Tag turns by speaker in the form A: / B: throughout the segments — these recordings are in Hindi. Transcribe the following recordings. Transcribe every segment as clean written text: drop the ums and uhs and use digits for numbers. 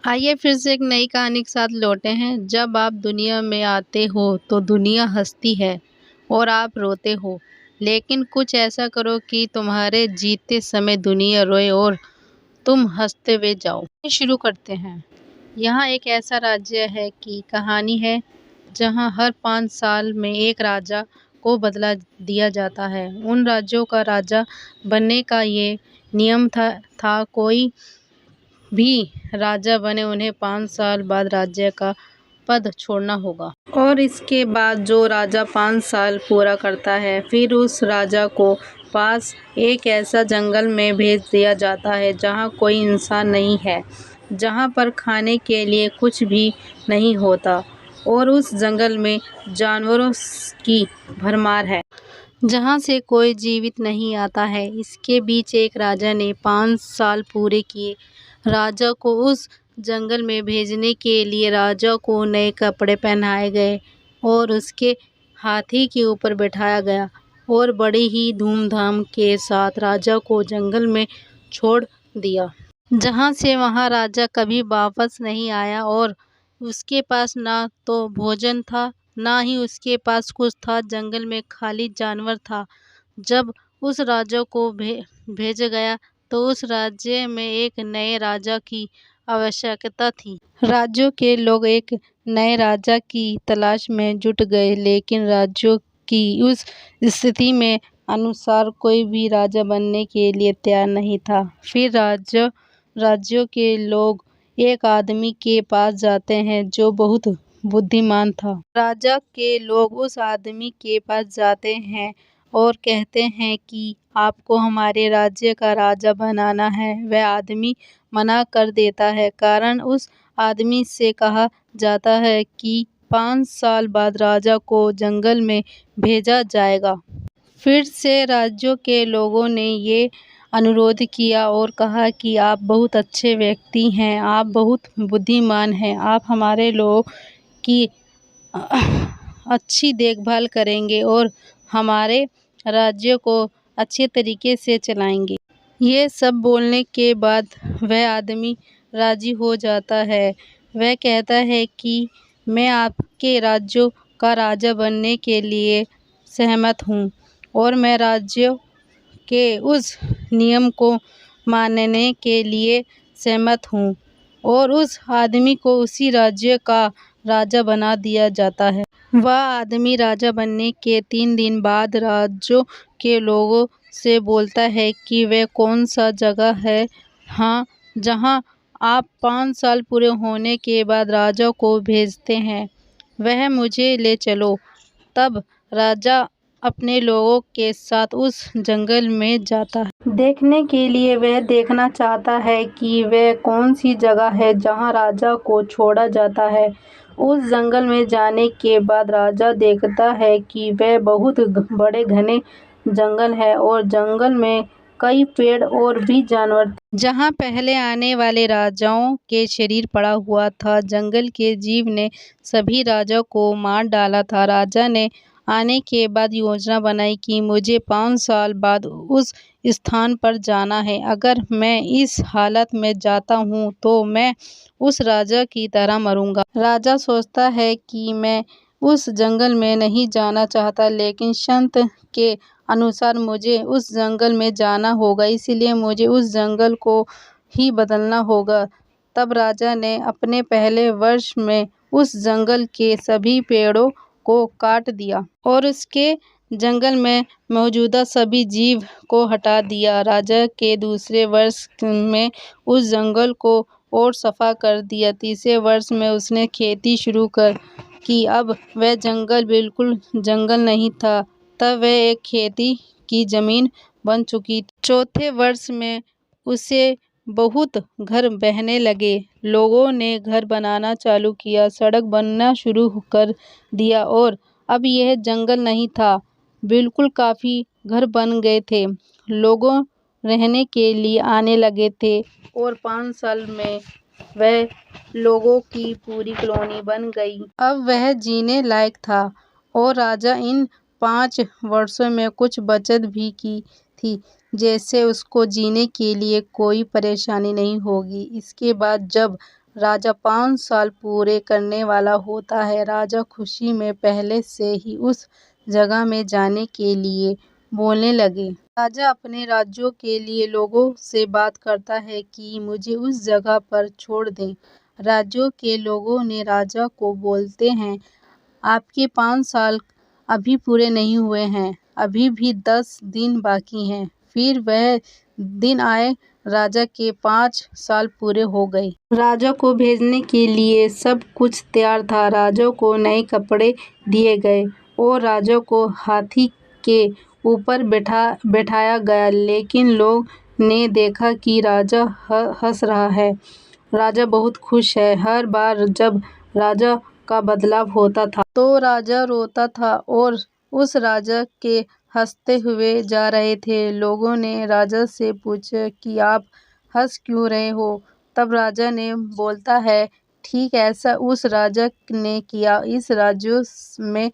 A: आइए फिर से एक नई कहानी के साथ लौटे हैं। जब आप दुनिया में आते हो तो दुनिया हंसती है और आप रोते हो, लेकिन कुछ ऐसा करो कि तुम्हारे जीते समय दुनिया रोए और तुम हंसते हुए जाओ। शुरू करते हैं। यहाँ एक ऐसा राज्य है की कहानी है जहाँ हर 5 साल में एक राजा को बदला दिया जाता है। उन राज्यों का राजा बनने का ये नियम था कोई भी राजा बने उन्हें 5 साल बाद राज्य का पद छोड़ना होगा। और इसके बाद जो राजा 5 साल पूरा करता है फिर उस राजा को पास एक ऐसा जंगल में भेज दिया जाता है जहाँ कोई इंसान नहीं है, जहाँ पर खाने के लिए कुछ भी नहीं होता और उस जंगल में जानवरों की भरमार है, जहाँ से कोई जीवित नहीं आता है। इसके बीच एक राजा ने 5 साल पूरे किए। राजा को उस जंगल में भेजने के लिए राजा को नए कपड़े पहनाए गए और उसके हाथी के ऊपर बैठाया गया और बड़े ही धूमधाम के साथ राजा को जंगल में छोड़ दिया, जहाँ से वहाँ राजा कभी वापस नहीं आया और उसके पास ना तो भोजन था ना ही उसके पास कुछ था। जंगल में खाली जानवर था। जब उस राजा को भेजा गया तो उस राज्य में एक नए राजा की आवश्यकता थी। राज्यों के लोग एक नए राजा की तलाश में जुट गए, लेकिन राज्यों की उस स्थिति में अनुसार कोई भी राजा बनने के लिए तैयार नहीं था। फिर राज्यों के लोग एक आदमी के पास जाते हैं जो बहुत बुद्धिमान था। राजा के लोग उस आदमी के पास जाते हैं और कहते हैं कि आपको हमारे राज्य का राजा बनाना है। वह आदमी मना कर देता है, कारण उस आदमी से कहा जाता है कि 5 साल बाद राजा को जंगल में भेजा जाएगा। फिर से राज्यों के लोगों ने ये अनुरोध किया और कहा कि आप बहुत अच्छे व्यक्ति हैं, आप बहुत बुद्धिमान हैं, आप हमारे लोगों की अच्छी देखभाल करेंगे और हमारे राज्य को अच्छे तरीके से चलाएंगे। ये सब बोलने के बाद वह आदमी राजी हो जाता है। वह कहता है कि मैं आपके राज्यों का राजा बनने के लिए सहमत हूँ और मैं राज्यों के उस नियम को मानने के लिए सहमत हूँ और उस आदमी को उसी राज्य का राजा बना दिया जाता है। वह आदमी राजा बनने के 3 दिन बाद राज्यों के लोगों से बोलता है कि वह कौन सा जगह है जहाँ आप 5 साल पूरे होने के बाद राजा को भेजते हैं, वह मुझे ले चलो। तब राजा अपने लोगों के साथ उस जंगल में जाता है। देखने के लिए वह देखना चाहता है कि वह कौन सी जगह है जहाँ राजा को छोड़ा जाता है। उस जंगल में जाने के बाद राजा देखता है कि वह बहुत बड़े घने जंगल है और जंगल में कई पेड़ और भी जानवर जहाँ पहले आने वाले राजाओं के शरीर पड़ा हुआ था। जंगल के जीव ने सभी राजाओं को मार डाला था। राजा ने आने के बाद योजना बनाई कि मुझे 5 साल बाद उस स्थान पर जाना है। अगर मैं इस हालत में जाता हूँ तो मैं उस राजा की तरह मरूंगा। राजा सोचता है कि मैं उस जंगल में नहीं जाना चाहता, लेकिन संत के अनुसार मुझे उस जंगल में जाना होगा, इसलिए मुझे उस जंगल को ही बदलना होगा। तब राजा ने अपने पहले वर्ष में उस जंगल के सभी पेड़ों को काट दिया और उसके जंगल में मौजूदा सभी जीव को हटा दिया। राजा के दूसरे वर्ष में उस जंगल को और सफा कर दिया। तीसरे वर्ष में उसने खेती शुरू की। अब वह जंगल बिल्कुल जंगल नहीं था, तब वह एक खेती की जमीन बन चुकी थी। चौथे वर्ष में उसे बहुत घर बहने लगे। लोगों ने घर बनाना चालू किया, सड़क बनना शुरू कर दिया और अब यह जंगल नहीं था, बिल्कुल काफी घर बन गए थे। लोगों रहने के लिए आने लगे थे और 5 साल में वह लोगों की पूरी कॉलोनी बन गई। अब वह जीने लायक था और राजा इन 5 वर्षों में कुछ बचत भी की थी, जैसे उसको जीने के लिए कोई परेशानी नहीं होगी। इसके बाद जब राजा 5 साल पूरे करने वाला होता है। राजा खुशी में पहले से ही उस जगह में जाने के लिए बोलने लगे। राजा अपने राज्यों के लिए लोगों से बात करता है कि मुझे उस जगह पर छोड़ दें। राज्यों के लोगों ने राजा को बोलते हैं, आपके 5 साल अभी पूरे नहीं हुए हैं, अभी भी 10 दिन बाकी हैं। फिर वह दिन आए, राजा के 5 साल पूरे हो गए। राजा को भेजने के लिए सब कुछ तैयार था। राजा को नए कपड़े दिए गए और राजा को हाथी के ऊपर बैठाया गया, लेकिन लोग ने देखा कि राजा हंस रहा है। राजा बहुत खुश है। हर बार जब राजा का बदलाव होता था तो राजा रोता था और उस राजा के हंसते हुए जा रहे थे। लोगों ने राजा से पूछा कि आप हंस क्यों रहे हो? तब राजा ने बोलता है, ठीक ऐसा उस राजा ने किया। इस राज्यों में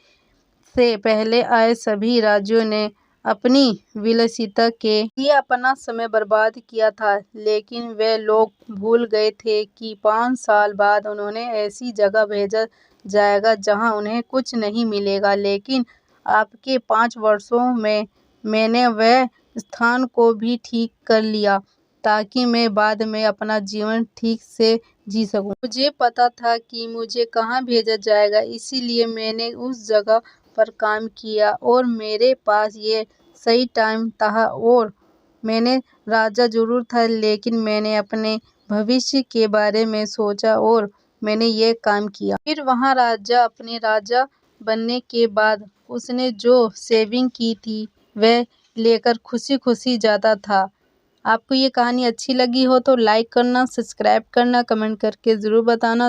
A: से पहले आए सभी राज्यों ने अपनी विलासिता के लिए अपना समय बर्बाद किया था, लेकिन वे लोग भूल गए थे कि 5 साल बाद उन्हें ऐसी जगह भेजा जाएगा जहां उन्हें कुछ नहीं मिलेगा। लेकिन आपके 5 वर्षों में मैंने वह स्थान को भी ठीक कर लिया ताकि मैं बाद में अपना जीवन ठीक से जी सकूं। मुझे पता था कि मुझे कहाँ भेजा जाएगा, इसीलिए मैंने उस जगह पर काम किया और मेरे पास ये सही टाइम था और मैंने राजा जरूर था, लेकिन मैंने अपने भविष्य के बारे में सोचा और मैंने ये काम किया। फिर वहाँ अपने राजा बनने के बाद उसने जो सेविंग की थी वह लेकर खुशी खुशी जाता था। आपको ये कहानी अच्छी लगी हो तो लाइक करना, सब्सक्राइब करना, कमेंट करके ज़रूर बताना।